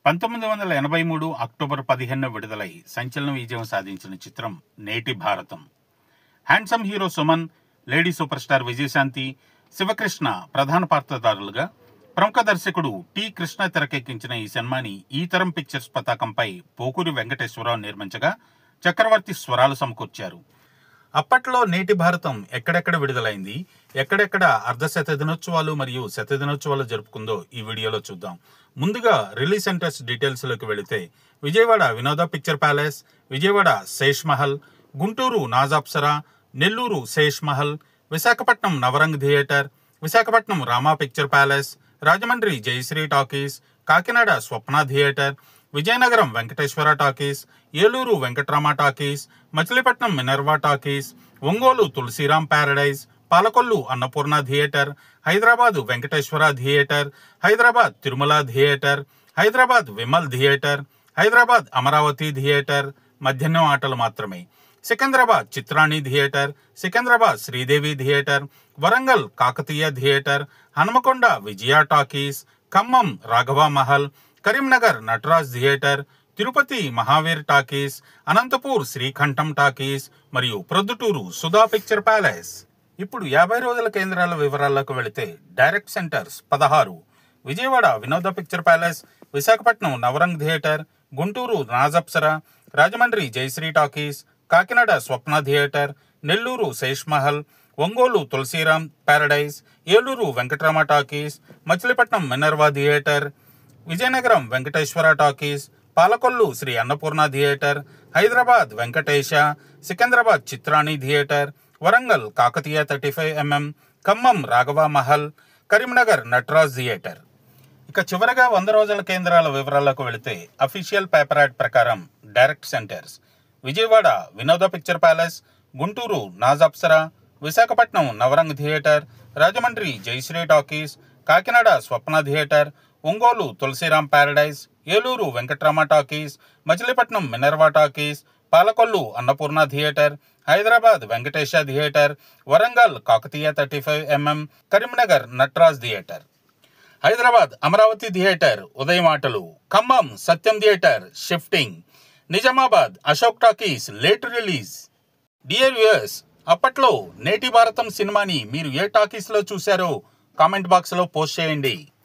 1983 October 15న విడుదలై సంచలన విజయం సాధించిన చిత్రం Neti Bharatam. Handsome hero Suman, lady super star Vijayashanti, Sivakrishna ప్రధాన పాత్రధారులుగా ప్రముఖ దర్శకుడు టి. కృష్ణ తెరకెక్కించిన ఈ సినిమాని ఈ తరం పిక్చర్స్ పతాకంపై పోకూరి వెంకటేశ్వరరావు నిర్మించగా చక్రవర్తి స్వరాలు సమకూర్చారు. అప్పట్లో నేటి భారతం ఎక్కడెక్కడ విడుదలైంది, ఎక్కడెక్కడ అర్ధశత దినోత్సవాలు మరియు శత దినోత్సవాలు జరుపుకుందో ఈ వీడియోలో చూద్దాం. ముందుగా రిలీజ్ సెంటర్స్ డీటెయిల్స్లోకి వెళితే Vijayawada Vinoda picture palace, Vijayawada Sesh Mahal, Guntur Najapsara, Nellore Sesh Mahal, Visakhapatnam Navrang theatre, Visakhapatnam Rama picture palace, Rajahmundry Jayasree talkies, Kakinada Swapna theatre, Vizianagaram Venkateswara talkies, Eluru Venkatrama talkies, Machilipatnam Minerva talkies, Ongole Tulasiram paradise, Palakollu Annapurna theatre, Hyderabad Venkateswara theatre, Hyderabad Tirumala theatre, Hyderabad Vimal theatre, Hyderabad Amaravati theatre మధ్యాహ్నం ఆటలు మాత్రమే, Secunderabad Chitrani theatre, Secunderabad Sridevi theatre, Warangal Kakatiya theatre, Hanamkonda Vijaya talkies, Khammam Raghava Mahal, Karimnagar Nataraj theatre, Tirupati Mahavir talkies, Anantapur Srikantham talkies మరియు ప్రొద్దుటూరు సుధా పిక్చర్ ప్యాలెస్. ఇప్పుడు 50 రోజుల కేంద్రాల వివరాల్లోకి వెళితే direct centres 16, Vijayawada Vinoda picture palace, Visakhapatnam Navrang theatre, Guntur Najapsara, Rajahmundry Jayasree talkies, Kakinada Swapna theatre, Nellore Sesh Mahal, Ongole Tulasiram paradise, Eluru Venkatrama talkies, Machilipatnam Minerva theatre, Vizianagaram Venkateswara talkies, Palakollu Sri Annapurna theatre, Hyderabad Venkatesa, Secunderabad Chitrani theatre, Warangal Kakatiya 35mm, Khammam Raghava Mahal, Karimnagar Nataraj theatre. ఇక చివరగా 100 రోజుల కేంద్రాల వివరాలకు వెళితే అఫీషియల్ పేపర్ యాడ్ ప్రకారం direct centres Vijayawada Vinoda picture palace, Guntur Najapsara, Visakhapatnam Navrang theatre, Rajahmundry Jayasree talkies, Kakinada Swapna theatre, Ongole Tulasiram paradise, Eluru Venkatrama talkies, Machilipatnam Minerva talkies, Palakollu Annapurna theatre, Hyderabad Venkatesa theatre, Warangal Kakatiya 35mm, Karimnagar Nataraj theatre, Hyderabad Amaravati theatre ఉదయం ఆటలు, Khammam Satyam theatre shifting, Nizamabad Ashok talkies late release. Dear viewers, అప్పట్లో నేటి భారతం సినిమాని మీరు ఏ టాకీస్లో చూశారో కామెంట్ బాక్స్లో పోస్ట్ చేయండి.